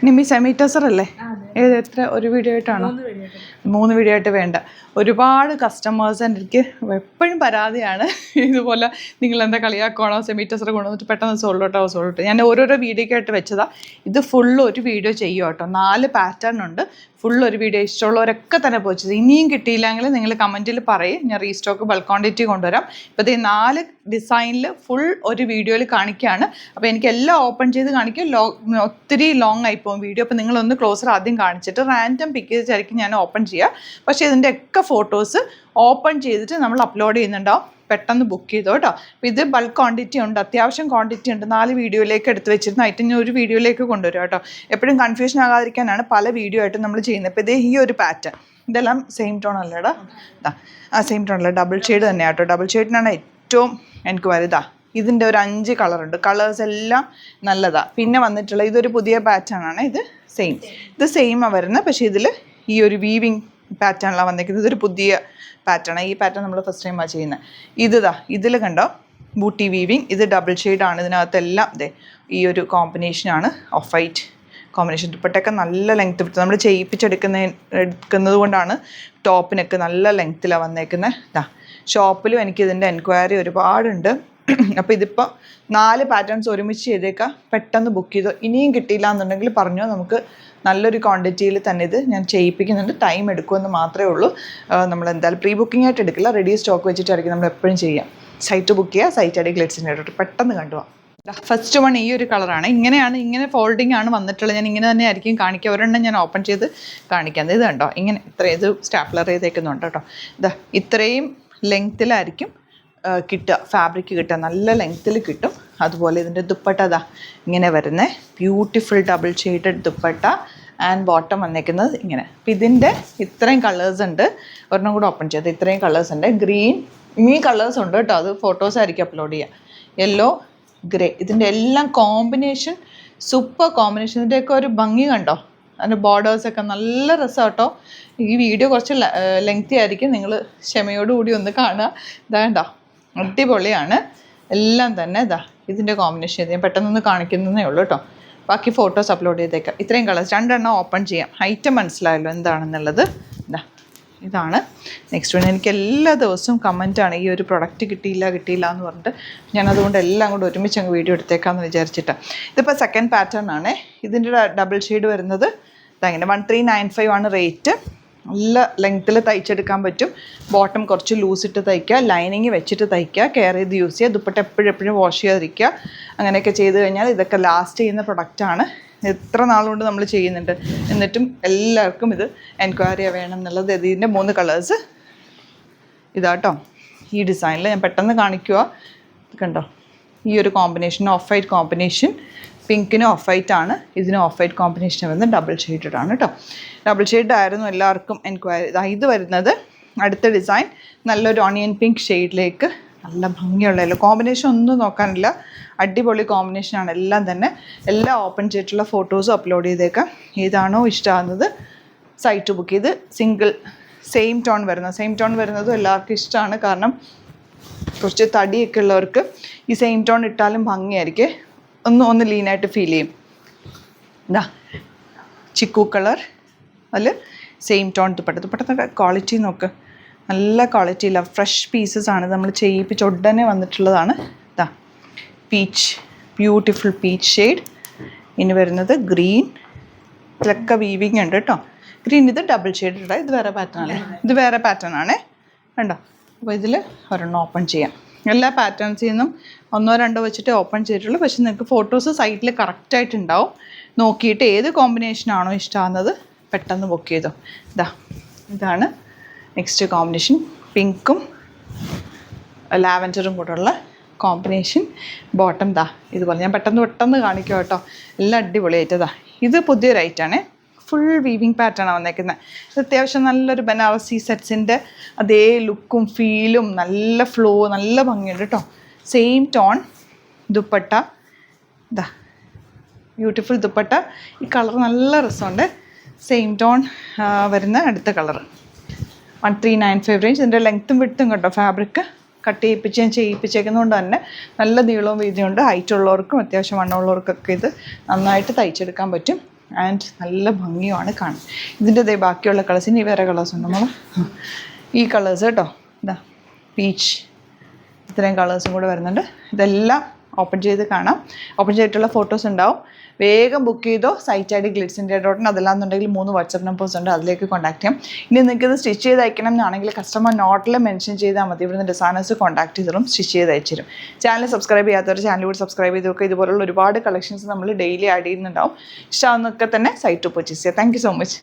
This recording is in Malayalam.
നിമ്മി സെമി ടസർ അല്ലേ? ഏത് എത്ര ഒരു വീഡിയോ ആയിട്ടാണോ? 3 വീഡിയോ ആയിട്ട് വേണ്ട. ഒരുപാട് കസ്റ്റമേഴ്സ് എനിക്ക് എപ്പോഴും പരാതിയാണ് ഇതുപോലെ നിങ്ങൾ എന്താ കളിയാക്കണോ സെമി ടസർ കൊണ്ടുവന്നിട്ട് പെട്ടെന്ന് സോൾഡ് ഞാൻ ഓരോരോ വീഡിയോക്കായിട്ട് വെച്ചതാണ്. ഇത് ഫുള്ള് ഒരു വീഡിയോ ചെയ്യും കേട്ടോ. 4 പാറ്റേൺ ഉണ്ട്. ഫുൾ ഒരു വീഡിയോ ഇഷ്ടമുള്ളവരൊക്കെ തന്നെ പോയിച്ചത്. ഇനിയും കിട്ടിയില്ലെങ്കിൽ നിങ്ങൾ കമൻറ്റിൽ പറയും, ഞാൻ റീസ്റ്റോക്ക് ബൾക്ക് ക്വാണ്ടിറ്റി കൊണ്ടുവരാം. ഇപ്പോൾ ഈ 4 ഡിസൈനിൽ ഫുൾ ഒരു വീഡിയോയിൽ കാണിക്കുകയാണ്. അപ്പോൾ എനിക്ക് എല്ലാം ഓപ്പൺ ചെയ്ത് കാണിക്കും. ഒത്തിരി ലോങ് ആയിപ്പോകും വീഡിയോ. അപ്പോൾ നിങ്ങളൊന്ന് ക്ലോസർ ആദ്യം കാണിച്ചിട്ട് റാൻഡം പിക്ചേഴ്സായിരിക്കും ഞാൻ ഓപ്പൺ ചെയ്യുക. പക്ഷേ ഇതിൻ്റെ ഒക്കെ ഫോട്ടോസ് ഓപ്പൺ ചെയ്തിട്ട് നമ്മൾ അപ്ലോഡ് ചെയ്യുന്നുണ്ടാവും. പെട്ടെന്ന് ബുക്ക് ചെയ്തോ കേട്ടോ. അപ്പോൾ ഇത് ബൾക്ക് ക്വാണ്ടിറ്റി ഉണ്ട്, അത്യാവശ്യം ക്വാണ്ടിറ്റി ഉണ്ട്. 4 വീഡിയോയിലേക്ക് എടുത്ത് വെച്ചിരുന്ന ഐറ്റം ഞാൻ ഒരു വീഡിയോയിലേക്ക് കൊണ്ടുവരും കേട്ടോ. എപ്പോഴും കൺഫ്യൂഷൻ ആകാതിരിക്കാനാണ് പല വീഡിയോ ആയിട്ട് നമ്മൾ ചെയ്യുന്നത്. ഇപ്പോൾ ഈ ഒരു പാറ്റേൺ ഇതെല്ലാം സെയിം ടോൺ അല്ലേടാ? സെയിം ടോൺ അല്ല, ഡബിൾ ഷെയ്ഡ് തന്നെയാണ് കേട്ടോ. ഡബിൾ ഷെയ്ഡിനാണ് ഏറ്റവും എനിക്ക് വലുതാ. ഇതിൻ്റെ ഒരു 5 കളറുണ്ട്. കളേഴ്സ് എല്ലാം നല്ലതാണ്. പിന്നെ വന്നിട്ടുള്ള ഇതൊരു പുതിയ പാറ്റേൺ ആണ്. ഇത് സെയിമാണ് വരുന്നത്. പക്ഷേ ഇതിൽ ഈ ഒരു വീവിങ് പാറ്റേണിലാണ് വന്നിരിക്കുന്നത്. ഇതൊരു പുതിയ പാറ്റേൺ. ഈ പാറ്റേൺ നമ്മൾ ഫസ്റ്റ് ടൈമാണ് ചെയ്യുന്നത്. ഇതിൽ കണ്ടോ ബൂട്ടി വീവിങ്. ഇത് ഡബിൾ ഷെയ്ഡാണ്. ഇതിനകത്തെല്ലാം ഈ ഒരു കോമ്പിനേഷനാണ്. Of white combination. ദുപ്പട്ടയൊക്കെ നല്ല ലെങ്ത്ത് വിട്ട് നമ്മൾ എടുക്കുന്നത് കൊണ്ടാണ് ടോപ്പിനൊക്കെ നല്ല ലെങ്ത്തിലാണ് വന്നേക്കുന്നത്. ഷോപ്പിലും എനിക്കിതിൻ്റെ എൻക്വയറി ഒരുപാടുണ്ട്. അപ്പോൾ ഇതിപ്പോൾ 4 പാറ്റേൺസ് ഒരുമിച്ച് ചെയ്തേക്കാം. പെട്ടെന്ന് ബുക്ക് ചെയ്തോ. ഇനിയും കിട്ടിയില്ല എന്നുണ്ടെങ്കിൽ പറഞ്ഞോ, നമുക്ക് നല്ലൊരു ക്വാണ്ടിറ്റിയിൽ തന്നെ ഇത് ഞാൻ ചെയ്യിപ്പിക്കുന്നുണ്ട്. ടൈം എടുക്കുമെന്ന് മാത്രമേ ഉള്ളൂ. നമ്മൾ എന്തായാലും പ്രീ ബുക്കിംഗ് ആയിട്ട് എടുക്കില്ല, റെഡി സ്റ്റോക്ക് വെച്ചിട്ടായിരിക്കും നമ്മൾ എപ്പോഴും ചെയ്യാം. സൈറ്റ് ബുക്ക് ചെയ്യുക, സൈറ്റ് ഐ ഡി ഗ്ലിറ്റ്സിൻ്റെ ഇട്ടിട്ട് പെട്ടെന്ന് കണ്ടുപോകാം. ഫസ്റ്റ് വൺ ഈ ഒരു കളറാണ്. ഇങ്ങനെ ഫോൾഡിങ് ആണ് വന്നിട്ടുള്ളത്. ഞാൻ ഇങ്ങനെ തന്നെ ആയിരിക്കും കാണിക്കുക. ഒരെണ്ണം ഞാൻ ഓപ്പൺ ചെയ്ത് കാണിക്കാം. ഇത് കണ്ടോ, ഇങ്ങനെ ഇത് സ്റ്റാപ്ലർ ചെയ്തേക്കുന്നുണ്ട് കേട്ടോ. ഇത്രയും ലെങ്ത്തിലായിരിക്കും കിട്ടുക, ഫാബ്രിക് കിട്ടുക, നല്ല ലെങ്ത്തിൽ കിട്ടും. അതുപോലെ ഇതിൻ്റെ ദുപ്പട്ട ഇങ്ങനെ വരുന്നത് beautiful double shaded dupatta and bottom വന്നേക്കുന്നത് ഇങ്ങനെ. അപ്പം ഇതിൻ്റെ ഇത്രയും കളേഴ്സ് ഉണ്ട്. ഒരെണ്ണം കൂടെ ഓപ്പൺ ചെയ്ത് ഇത്രയും കളേഴ്സ് ഉണ്ട്. ഗ്രീൻ ഈ കളേഴ്സ് ഉണ്ട് കേട്ടോ. അത് ഫോട്ടോസ് ആയിരിക്കും അപ്ലോഡ് ചെയ്യുക. യെല്ലോ, ഗ്രേ, ഇതിൻ്റെ എല്ലാം കോമ്പിനേഷൻ സൂപ്പർ കോമ്പിനേഷൻ. ഇതിൻ്റെയൊക്കെ ഒരു ഭംഗി കണ്ടോ, അതിൻ്റെ ബോർഡേഴ്സൊക്കെ നല്ല രസം കേട്ടോ. ഈ വീഡിയോ കുറച്ച് ലെങ്തി ആയിരിക്കും, നിങ്ങൾ ക്ഷമയോടുകൂടി ഒന്ന് കാണുക. ഇതാണ്ടോ അടിപൊളിയാണ് എല്ലാം തന്നെ. ഇതിൻ്റെ കോമ്പിനേഷൻ ഞാൻ പെട്ടെന്നൊന്ന് കാണിക്കുന്നതേ ഉള്ളൂ കേട്ടോ. ബാക്കി ഫോട്ടോസ് അപ്ലോഡ് ചെയ്തേക്കാം. ഇത്രയും കളേഴ്സ് 2 എണ്ണം ഓപ്പൺ ചെയ്യാം. ഐറ്റം മനസ്സിലായല്ലോ എന്താണെന്നുള്ളത്. ഇതാണ് നെക്സ്റ്റ് വൺ. എനിക്ക് എല്ലാ ദിവസവും കമൻറ്റാണ് ഈ ഒരു പ്രൊഡക്റ്റ് കിട്ടിയില്ല എന്ന് പറഞ്ഞിട്ട്. ഞാനതുകൊണ്ട് എല്ലാം കൂടെ ഒരുമിച്ച് അങ്ങ് വീഡിയോ എടുത്തേക്കാമെന്ന് വിചാരിച്ചിട്ടാണ്. ഇതിപ്പോൾ സെക്കൻഡ് പാറ്റേൺ ആണ്. ഇതിൻ്റെ ഡബിൾ ഷെയ്ഡ് വരുന്നത് ഇതങ്ങനെ 1395 ആണ് റേറ്റ്. നല്ല ലെങ്ത്തിൽ തയ്ച്ചെടുക്കാൻ പറ്റും. ബോട്ടം കുറച്ച് ലൂസിട്ട് തയ്ക്കുക, ലൈനിങ് വെച്ചിട്ട് തയ്ക്കുക, കെയർ ചെയ്ത് യൂസ് ചെയ്യുക. ദുപ്പട്ട എപ്പോഴും വാഷ് ചെയ്യാതിരിക്കുക. അങ്ങനെയൊക്കെ ചെയ്ത് കഴിഞ്ഞാൽ ഇതൊക്കെ ലാസ്റ്റ് ചെയ്യുന്ന പ്രൊഡക്റ്റാണ്. എത്ര നാളുകൊണ്ട് നമ്മൾ ചെയ്യുന്നുണ്ട്, എന്നിട്ടും എല്ലാവർക്കും ഇത് എൻക്വയറി വേണം എന്നുള്ളത്. ഇതിൻ്റെ 3 കളേഴ്സ് ഇതാട്ടോ. ഈ ഡിസൈനിൽ ഞാൻ പെട്ടെന്ന് കാണിക്കുക. കണ്ടോ, ഈ ഒരു കോമ്പിനേഷൻ ഓഫ് വൈറ്റ് കോമ്പിനേഷൻ. പിങ്കിന് ഓഫ് വൈറ്റ് ആണ്, ഇതിന് ഓഫ് വൈറ്റ് കോമ്പിനേഷൻ വരുന്നത് ഡബിൾ ഷെയ്ഡഡ് ആണ് കേട്ടോ. ഡബിൾ ഷെയ്ഡ് ആയിരുന്നു എല്ലാവർക്കും എൻക്വയറി. ഇത് വരുന്നത് അടുത്ത ഡിസൈൻ നല്ലൊരു ഓണിയൻ പിങ്ക് ഷെയ്ഡിലേക്ക് നല്ല ഭംഗിയുള്ള കോമ്പിനേഷൻ ഒന്നും നോക്കാനില്ല. അടിപൊളി കോമ്പിനേഷനാണ് എല്ലാം തന്നെ. എല്ലാം ഓപ്പൺ ചെയ്തിട്ടുള്ള ഫോട്ടോസും അപ്ലോഡ് ചെയ്തേക്കാം. ഏതാണോ ഇഷ്ടമാകുന്നത് സൈറ്റ് ബുക്ക് ചെയ്ത് സിംഗിൾ സെയിം ടോൺ വരുന്നതും എല്ലാവർക്കും ഇഷ്ടമാണ്. കാരണം കുറച്ച് തടിയൊക്കെ ഉള്ളവർക്ക് ഈ സെയിം ടോൺ ഇട്ടാലും ഭംഗിയായിരിക്കും, ഒന്ന് ലീനായിട്ട് ഫീൽ ചെയ്യും. ചിക്കു കളർ, അതിൽ സെയിം ടോൺ ദുപ്പട്ട ക്വാളിറ്റി നോക്ക്, നല്ല ക്വാളിറ്റിയില്ല. ഫ്രഷ് പീസസ് ആണ്, നമ്മൾ ചെയ്യിപ്പിച്ച് ഉടനെ വന്നിട്ടുള്ളതാണ്. Peach, beautiful peach shade. ഇനി വരുന്നത് ഗ്രീൻ, ഇതിലൊക്കെ വീവിങ് ഉണ്ട് കേട്ടോ. ഗ്രീൻ ഇത് ഡബിൾ ഷെയ്ഡ് ഇടാം. ഇത് വേറെ പാറ്റേൺ ആണ് കണ്ടോ. അപ്പോൾ ഇതിൽ ഒരെണ്ണം ഓപ്പൺ ചെയ്യാം. എല്ലാ പാറ്റേൺസിൽ നിന്നും 1 or 2 വെച്ചിട്ട് ഓപ്പൺ ചെയ്തിട്ടുള്ളൂ. പക്ഷേ നിങ്ങൾക്ക് ഫോട്ടോസ് സൈറ്റിൽ കറക്റ്റായിട്ടുണ്ടാവും. നോക്കിയിട്ട് ഏത് കോമ്പിനേഷനാണോ ഇഷ്ടമാകുന്നത് പെട്ടെന്ന് ബുക്ക് ചെയ്തോ. ഇതാണ് നെക്സ്റ്റ് കോമ്പിനേഷൻ. പിങ്കും ലാവൻഡറും കൂടെയുള്ള കോമ്പിനേഷൻ. ബോട്ടം ഇതുപോലെ ഞാൻ പെട്ടെന്ന് കാണിക്കും കേട്ടോ. എല്ലാം അടിപൊളിയായിട്ടതാ. ഇത് പുതിയൊരു ഐറ്റാണ്. ഫുൾ വീവിങ് പാറ്റേണാണ് വന്നേക്കുന്നത്. ഇത് അത്യാവശ്യം നല്ലൊരു ബനാറസി സെറ്റ്സിൻ്റെ അതേ ലുക്കും ഫീലും, നല്ല ഫ്ലോ, നല്ല ഭംഗിയുണ്ട് കേട്ടോ. Same tone dupatta. Beautiful dupatta. ഈ കളർ നല്ല രസമുണ്ട്. സെയിം ടോൺ വരുന്ന അടുത്ത കളർ 1395 റേഞ്ച്. ഇതിൻ്റെ ലെങ്ത്തും വിട്ടും കേട്ടോ. ഫാബ്രിക് കട്ട് ചെയ്യിപ്പിച്ചേക്കുന്നതുകൊണ്ട് തന്നെ നല്ല നീളവും വീതിയുണ്ട്. ഹൈറ്റ് ഉള്ളവർക്കും അത്യാവശ്യം വണ്ണമുള്ളവർക്കൊക്കെ ഇത് നന്നായിട്ട് തയ്ച്ചെടുക്കാൻ പറ്റും. ആൻഡ് നല്ല ഭംഗിയുമാണ് കാണാൻ. ഇതിൻ്റെ ബാക്കിയുള്ള കളേഴ്സ്, ഇനി വേറെ കളേഴ്സ് ഉണ്ട് നമ്മൾ, ഈ കളേഴ്സ് കേട്ടോ, ഇതാ പീച്ച്, ഇത്രയും കളേഴ്സും കൂടെ വരുന്നുണ്ട്. ഇതെല്ലാം ഓപ്പൺ ചെയ്ത് കാണാം. ഓപ്പൺ ചെയ്തിട്ടുള്ള ഫോട്ടോസ് ഉണ്ടാവും. വേഗം ബുക്ക് ചെയ്തോ. സൈറ്റ് ഐ ഡി glitzindia.in, അതല്ലാന്നുണ്ടെങ്കിൽ 3 വാട്സപ്പ് നമ്പേഴ്സ് ഉണ്ട്, അതിലേക്ക് കോൺടാക്ട് ചെയ്യാം. ഇനി നിങ്ങൾക്ക് ഇത് സ്റ്റിച്ച് ചെയ്ത് അയക്കണം എന്നാണെങ്കിൽ കസ്റ്റമർ നോട്ടിൽ മെൻഷൻ ചെയ്താൽ മതി. ഇവിടുന്ന് ഡിസൈനേഴ്സ് കോൺടാക്ട് ചെയ്തിട്ടും സ്റ്റിച്ച് ചെയ്ത് അയച്ചു തരും. ചാനൽ സബ്സ്ക്രൈബ് ചെയ്യാത്തവർ ചാനൽ കൂടി സബ്സ്ക്രൈബ് ചെയ്ത് നോക്കുക. ഇതുപോലുള്ള ഒരുപാട് കളക്ഷൻസ് നമ്മൾ ഡെയിലി ആഡ് ചെയ്യുന്നുണ്ടാവും. ഇഷ്ടമാവുന്നൊക്കെ തന്നെ സൈറ്റ് പർച്ചേസ് ചെയ്യുക. Thank you so much.